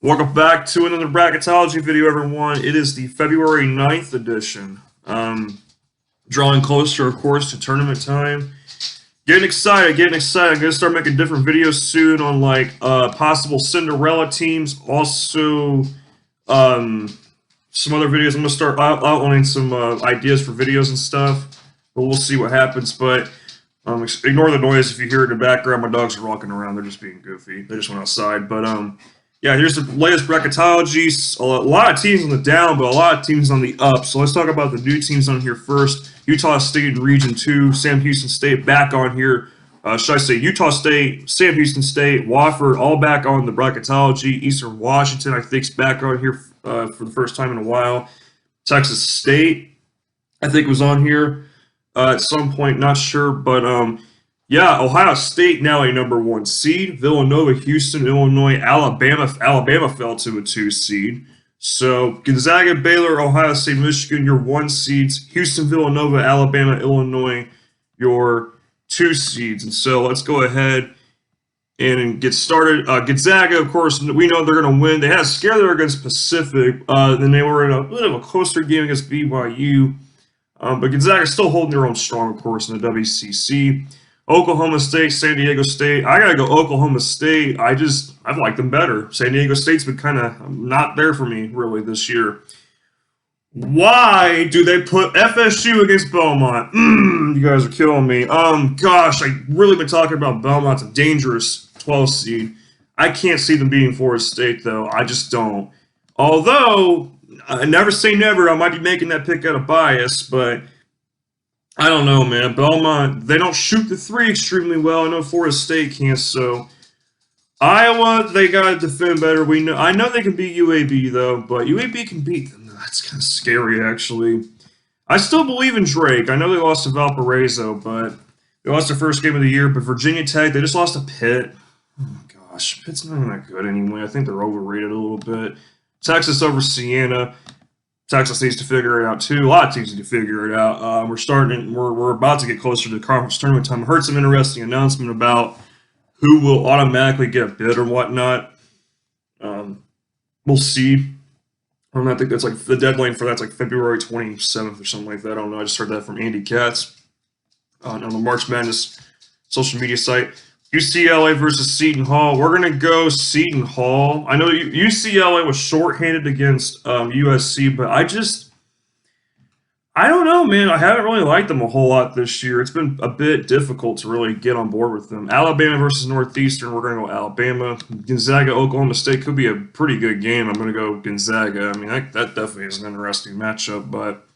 Welcome back to another Bracketology video, everyone. It is the February 9th edition. Drawing closer, of course, to tournament time. Getting excited. I'm going to start making different videos soon on, like, possible Cinderella teams. Also, some other videos. I'm going to start outlining some ideas for videos and stuff. But we'll see what happens. But ignore the noise if you hear it in the background. My dogs are walking around. They're just being goofy. They just went outside. But, yeah, here's the latest bracketology. A lot of teams on the down, but a lot of teams on the up. So let's talk about the new teams on here first. Utah State in Region 2, Sam Houston State back on here. Should I say Utah State, Sam Houston State, Wofford, all back on the bracketology. Eastern Washington, I think, is back on here for the first time in a while. Texas State, I think, was on here at some point, not sure, but yeah, Ohio State now a #1 seed. Villanova, Houston, Illinois, Alabama. Alabama fell to a 2 seed. So Gonzaga, Baylor, Ohio State, Michigan, your 1 seeds. Houston, Villanova, Alabama, Illinois, your 2 seeds. And so let's go ahead and get started. Gonzaga, of course, we know they're going to win. They had a scare there against Pacific. Then they were in a bit of a closer game against BYU. But Gonzaga still holding their own strong, of course, in the WCC. Oklahoma State, San Diego State. I gotta go Oklahoma State. I've liked them better. San Diego State's been kind of not there for me really this year. Why do they put FSU against Belmont? You guys are killing me. Gosh, I really been talking about Belmont's a dangerous 12 seed. I can't see them beating Florida State though. I just don't. Although I never say never. I might be making that pick out of bias, but I don't know, man. Belmont, they don't shoot the 3 extremely well. I know Florida State can't, so Iowa, they got to defend better. I know they can beat UAB, though, but UAB can beat them. That's kind of scary, actually. I still believe in Drake. I know they lost to Valparaiso, but they lost their first game of the year. But Virginia Tech, they just lost to Pitt. Oh, gosh, Pitt's not even that good anyway. I think they're overrated a little bit. Texas over Siena. Texas needs to figure it out too. A lot of teams need to figure it out. We're about to get closer to conference tournament time. I heard some interesting announcement about who will automatically get a bid or whatnot. We'll see. I think that's like the deadline for that's like February 27th or something like that. I don't know. I just heard that from Andy Katz on the March Madness social media site. UCLA versus Seton Hall. We're going to go Seton Hall. I know UCLA was shorthanded against USC, but I don't know, man. I haven't really liked them a whole lot this year. It's been a bit difficult to really get on board with them. Alabama versus Northeastern. We're going to go Alabama. Gonzaga, Oklahoma State could be a pretty good game. I'm going to go Gonzaga. I mean, that definitely is an interesting matchup, but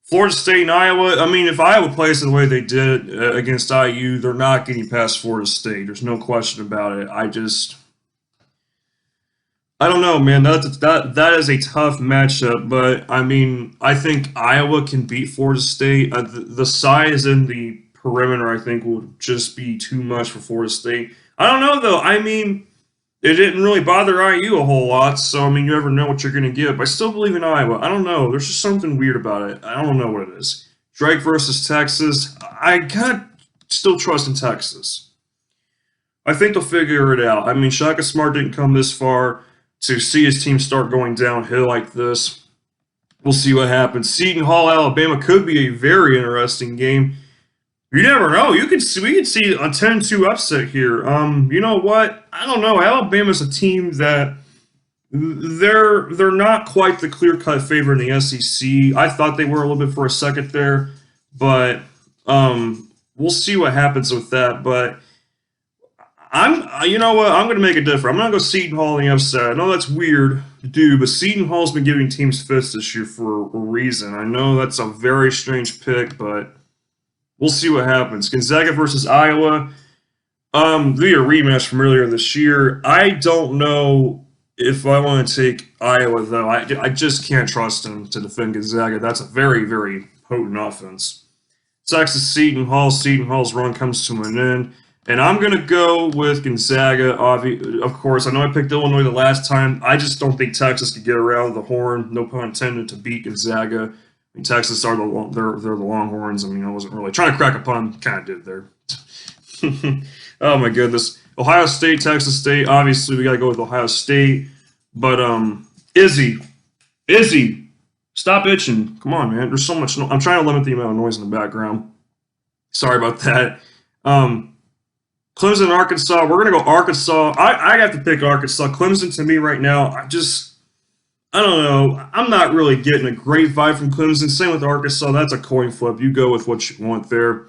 Florida State and Iowa, I mean, if Iowa plays the way they did against IU, they're not getting past Florida State. There's no question about it. I don't know, man. That is a tough matchup, but I mean, I think Iowa can beat Florida State. The size and the perimeter, I think, will just be too much for Florida State. I don't know, though. I mean, it didn't really bother IU a whole lot, so, I mean, you never know what you're going to get. But I still believe in Iowa. I don't know. There's just something weird about it. I don't know what it is. Drake versus Texas. I kind of still trust in Texas. I think they'll figure it out. I mean, Shaka Smart didn't come this far to see his team start going downhill like this. We'll see what happens. Seton Hall, Alabama could be a very interesting game. You never know. We could see a 10-2 upset here. You know what? I don't know. Alabama's a team that they're not quite the clear-cut favorite in the SEC. I thought they were a little bit for a second there, but we'll see what happens with that. But you know what? I'm going to make it different. I'm going to go Seton Hall in the upset. I know that's weird to do, but Seton Hall's been giving teams fits this year for a reason. I know that's a very strange pick, but we'll see what happens. Gonzaga versus Iowa. Be a rematch from earlier this year. I don't know if I want to take Iowa, though. I just can't trust them to defend Gonzaga. That's a very, very potent offense. Texas, Seton Hall. Seton Hall's run comes to an end. And I'm going to go with Gonzaga, of course. I know I picked Illinois the last time. I just don't think Texas could get around the horn, no pun intended, to beat Gonzaga. I mean, Texas are they're the Longhorns. I mean, I wasn't really trying to crack a pun. Kind of did there. Oh, my goodness. Ohio State, Texas State. Obviously, we got to go with Ohio State. But Izzy, stop itching. Come on, man. There's so much. I'm trying to limit the amount of noise in the background. Sorry about that. Um, Clemson, Arkansas. We're gonna go Arkansas. I have to pick Arkansas. Clemson to me right now. I don't know. I'm not really getting a great vibe from Clemson. Same with Arkansas. That's a coin flip. You go with what you want there.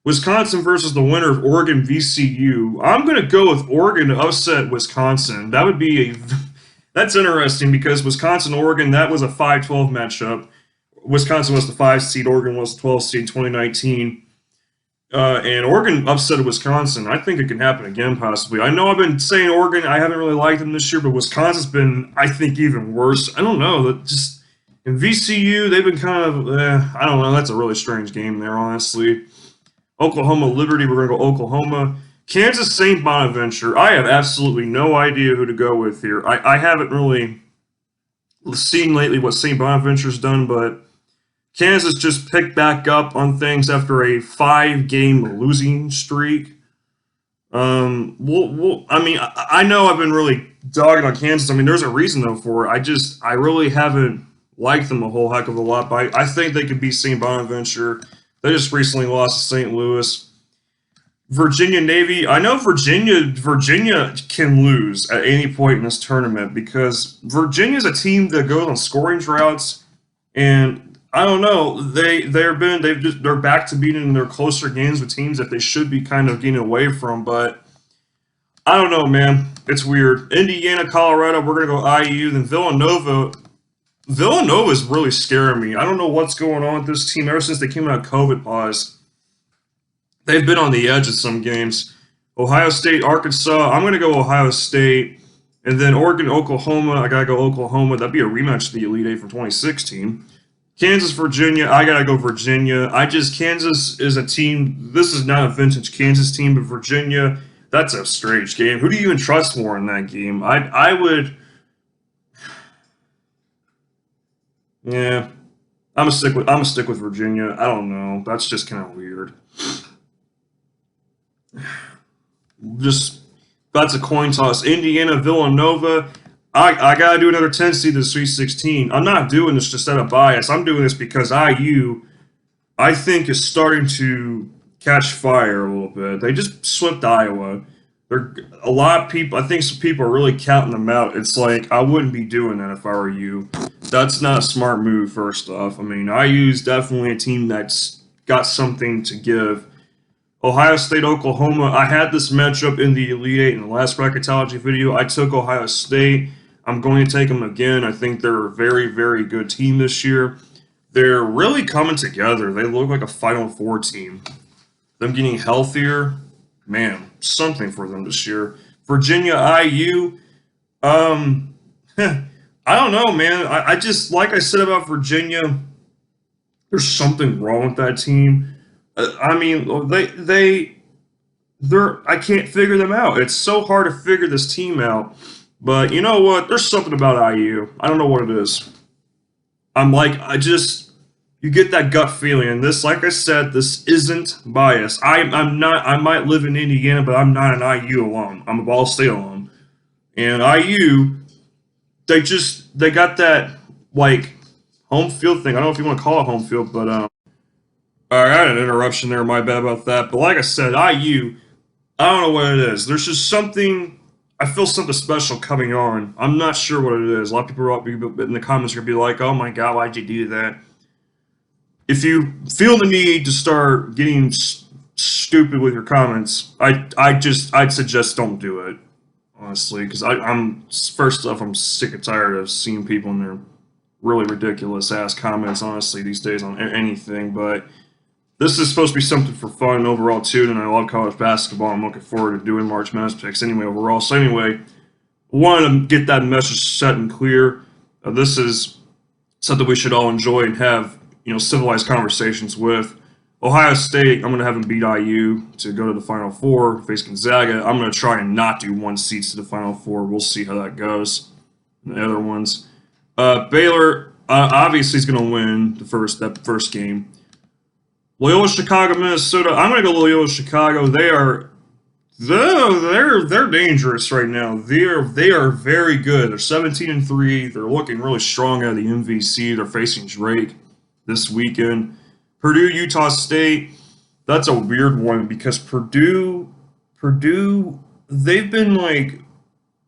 Wisconsin versus the winner of Oregon VCU. I'm going to go with Oregon to upset Wisconsin. That would be that's interesting because Wisconsin Oregon, that was a 5-12 matchup. Wisconsin was the 5 seed, Oregon was the 12 seed 2019. And Oregon upset Wisconsin. I think it can happen again, possibly. I know I've been saying Oregon, I haven't really liked them this year, but Wisconsin's been, I think, even worse. I don't know. Just in VCU, they've been kind of, I don't know. That's a really strange game there, honestly. Oklahoma Liberty, we're going to go Oklahoma. Kansas St. Bonaventure, I have absolutely no idea who to go with here. I haven't really seen lately what St. Bonaventure's done, but Kansas just picked back up on things after a 5-game losing streak. I mean, I know I've been really dogging on Kansas. I mean, there's a reason though for it. I really haven't liked them a whole heck of a lot, but I think they could beat St. Bonaventure. They just recently lost to St. Louis. Virginia Navy. I know Virginia can lose at any point in this tournament because Virginia's a team that goes on scoring droughts, and I don't know. They're back to beating their closer games with teams that they should be kind of getting away from, but I don't know, man. It's weird. Indiana, Colorado. We're gonna go IU. Then Villanova. Villanova is really scaring me. I don't know what's going on with this team ever since they came out of COVID pause. They've been on the edge of some games. Ohio State, Arkansas. I'm going to go Ohio State. And then Oregon, Oklahoma. I got to go Oklahoma. That'd be a rematch of the Elite Eight from 2016. Kansas, Virginia. I got to go Virginia. Kansas is a team. This is not a vintage Kansas team, but Virginia, that's a strange game. Who do you even trust more in that game? I would. Yeah. I'm gonna stick with Virginia. I don't know. That's just kind of weird. Just that's a coin toss. Indiana, Villanova. I gotta do another 10 seed this Sweet 16. I'm not doing this just out of bias. I'm doing this because IU, I think, is starting to catch fire a little bit. They just swept Iowa. A lot of people. I think some people are really counting them out. It's like I wouldn't be doing that if I were you. That's not a smart move. First off, I mean, IU is definitely a team that's got something to give. Ohio State, Oklahoma. I had this matchup in the Elite Eight in the last Bracketology video. I took Ohio State. I'm going to take them again. I think they're a very, very good team this year. They're really coming together. They look like a Final Four team. Them getting healthier, man, something for them this year. Virginia, IU. I don't know, man. I just, like I said about Virginia, there's something wrong with that team. I mean, I can't figure them out. It's so hard to figure this team out. But you know what? There's something about IU. I don't know what it is. You get that gut feeling. And this, like I said, this isn't bias. I'm not, I might live in Indiana, but I'm not an IU alum. I'm a Ball State alum. And IU, they got that, like, home field thing. I don't know if you want to call it home field, but, all right, I had an interruption there. My bad about that. But like I said, IU, I don't know what it is. There's just something. I feel something special coming on. I'm not sure what it is. A lot of people in the comments are going to be like, oh my God, why'd you do that? If you feel the need to start getting stupid with your comments, I'd suggest don't do it, honestly. Because first off, I'm sick and tired of seeing people in their really ridiculous ass comments, honestly, these days on anything. But this is supposed to be something for fun overall, too, and I love college basketball. I'm looking forward to doing March Madness picks anyway, overall. So anyway, wanted to get that message set and clear. This is something we should all enjoy and have, civilized conversations with. Ohio State, I'm going to have them beat IU to go to the Final Four, face Gonzaga. I'm going to try and not do one seeds to the Final Four. We'll see how that goes. And the other ones. Baylor, obviously, is going to win that first game. Loyola Chicago, Minnesota. I'm going to go Loyola Chicago. They are They're dangerous right now. They are very good. They're 17-3. They're looking really strong out of the MVC. They're facing Drake this weekend. Purdue, Utah State. That's a weird one because Purdue, they've been like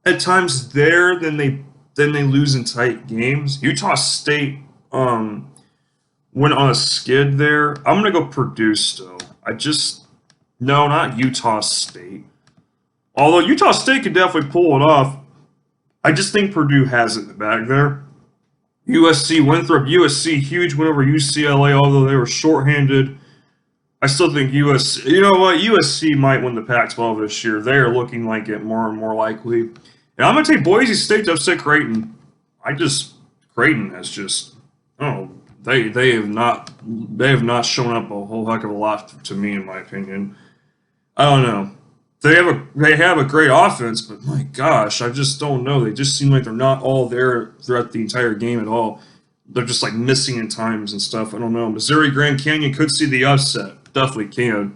at times there, then they lose in tight games. Utah State went on a skid there. I'm gonna go Purdue still. No, not Utah State. Although Utah State could definitely pull it off, I just think Purdue has it in the bag there. USC, Winthrop, USC, huge win over UCLA, although they were shorthanded. I still think USC, you know what, USC might win the Pac-12 this year. They are looking like it more and more likely. And I'm going to take Boise State to upset Creighton. Creighton has just, oh, they have not shown up a whole heck of a lot to me, in my opinion. I don't know. They have a great offense, but my gosh, I just don't know. They just seem like they're not all there throughout the entire game at all. They're just like missing in times and stuff. I don't know. Missouri Grand Canyon could see the upset. Definitely can.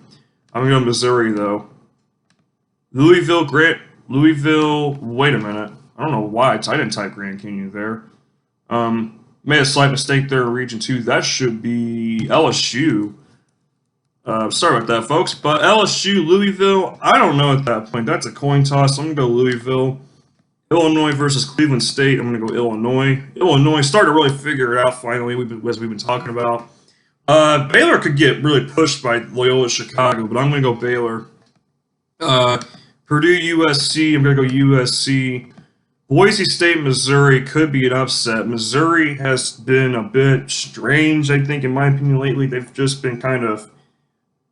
I'm gonna go Missouri though. Louisville. Wait a minute. I don't know why I didn't type Grand Canyon there. Made a slight mistake there in Region 2. That should be LSU. Sorry about that, folks. But LSU, Louisville, I don't know at that point. That's a coin toss. I'm going to go Louisville. Illinois versus Cleveland State. I'm going to go Illinois. Illinois starting to really figure it out finally, as we've been talking about. Baylor could get really pushed by Loyola Chicago, but I'm going to go Baylor. Purdue, USC. I'm going to go USC. Boise State, Missouri could be an upset. Missouri has been a bit strange, I think, in my opinion, lately. They've just been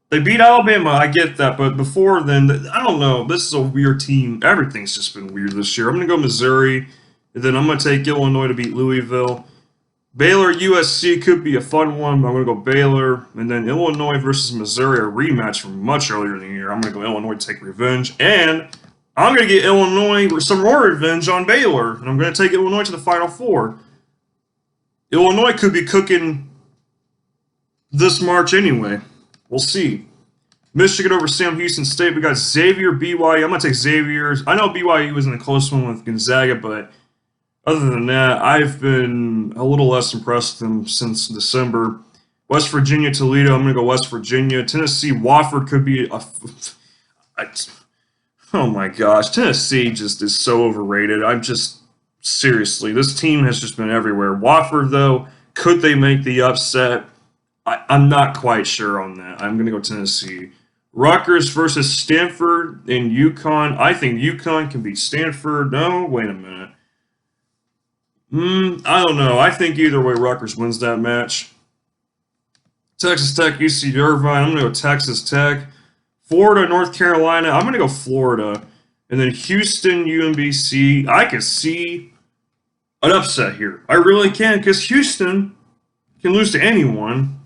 they beat Alabama, I get that, but before then, I don't know. This is a weird team. Everything's just been weird this year. I'm going to go Missouri, and then I'm going to take Illinois to beat Louisville. Baylor, USC could be a fun one, but I'm going to go Baylor. And then Illinois versus Missouri, a rematch from much earlier in the year. I'm going to go Illinois to take revenge. And I'm going to get Illinois some more revenge on Baylor, and I'm going to take Illinois to the Final Four. Illinois could be cooking this March anyway. We'll see. Michigan over Sam Houston State. We got Xavier, BYU. I'm going to take Xavier. I know BYU was in a close one with Gonzaga, but other than that, I've been a little less impressed with them since December. West Virginia, Toledo. I'm going to go West Virginia. Tennessee, Wofford could be a... Oh my gosh. Tennessee just is so overrated. Seriously, this team has just been everywhere. Wofford, though, could they make the upset? I'm not quite sure on that. I'm going to go Tennessee. Rutgers versus Stanford and UConn. I think UConn can beat Stanford. No, wait a minute. I don't know. I think either way, Rutgers wins that match. Texas Tech, UC Irvine. I'm going to go Texas Tech. Florida, North Carolina. I'm going to go Florida. And then Houston, UMBC. I can see an upset here. I really can, because Houston can lose to anyone.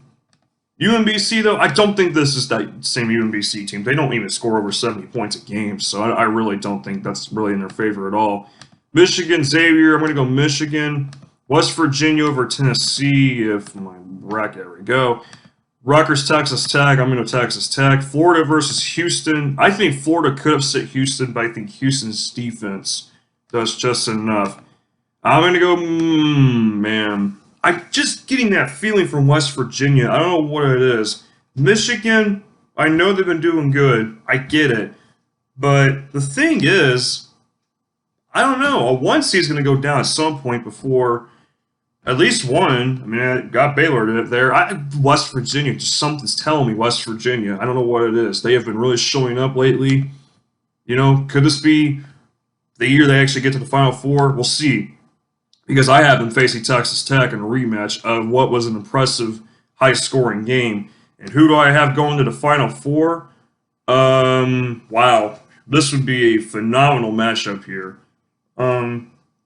UMBC, though, I don't think this is that same UMBC team. They don't even score over 70 points a game, so I really don't think that's really in their favor at all. Michigan, Xavier, I'm going to go Michigan. West Virginia over Tennessee, if my bracket, there we go. Rutgers, Texas Tech, I'm going to go Texas Tech. Florida versus Houston. I think Florida could upset Houston, but I think Houston's defense does just enough. I'm going to go, man. I'm just getting that feeling from West Virginia. I don't know what it is. Michigan, I know they've been doing good. I get it. But the thing is, I don't know. A 1 seed is going to go down at some point before at least one. I mean, I got Baylor there. West Virginia, just something's telling me West Virginia. I don't know what it is. They have been really showing up lately. You know, could this be the year they actually get to the Final Four? We'll see. Because I have them facing Texas Tech in a rematch of what was an impressive, high-scoring game. And who do I have going to the Final Four? Wow. This would be a phenomenal matchup here.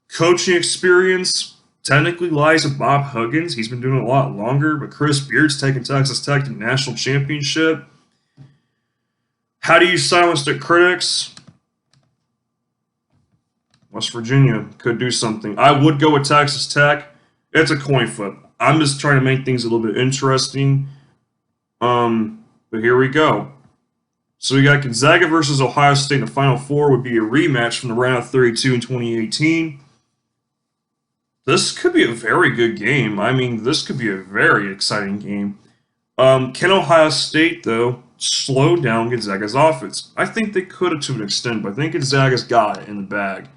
Coaching experience technically lies with Bob Huggins. He's been doing it a lot longer, but Chris Beard's taking Texas Tech to the national championship. How do you silence the critics? West Virginia could do something. I would go with Texas Tech. It's a coin flip. I'm just trying to make things a little bit interesting. But here we go. So we got Gonzaga versus Ohio State in the Final Four. Would be a rematch from the round of 32 in 2018. This could be a very good game. I mean, this could be a very exciting game. Can Ohio State, though, slow down Gonzaga's offense? I think they could have to an extent, but I think Gonzaga's got it in the bag.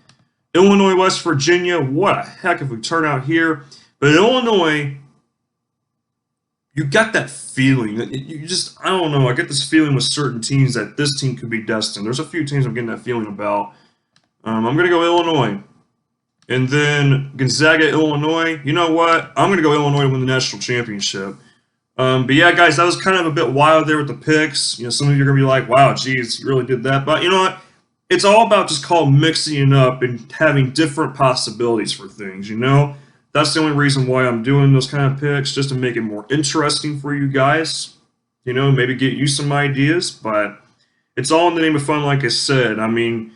Illinois, West Virginia, what a heck of a turnout here. But Illinois, you got that feeling. You just, I don't know, I get this feeling with certain teams that this team could be destined. There's a few teams I'm getting that feeling about. I'm going to go Illinois. And then Gonzaga, Illinois. You know what? I'm going to go Illinois to win the national championship. But yeah, guys, that was kind of a bit wild there with the picks. You know, some of you are going to be like, wow, geez, you really did that. But you know what? It's all about just mixing it up and having different possibilities for things, you know? That's the only reason why I'm doing those kind of picks, just to make it more interesting for you guys. You know, maybe get you some ideas, but it's all in the name of fun, like I said. I mean,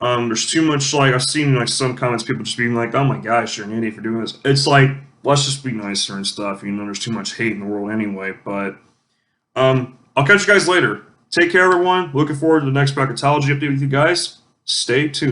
there's too much, like, I've seen, like, some comments, people just being like, oh my gosh, you're an idiot for doing this. It's like, let's just be nicer and stuff. You know, there's too much hate in the world anyway. But I'll catch you guys later. Take care, everyone. Looking forward to the next Bracketology update with you guys. Stay tuned.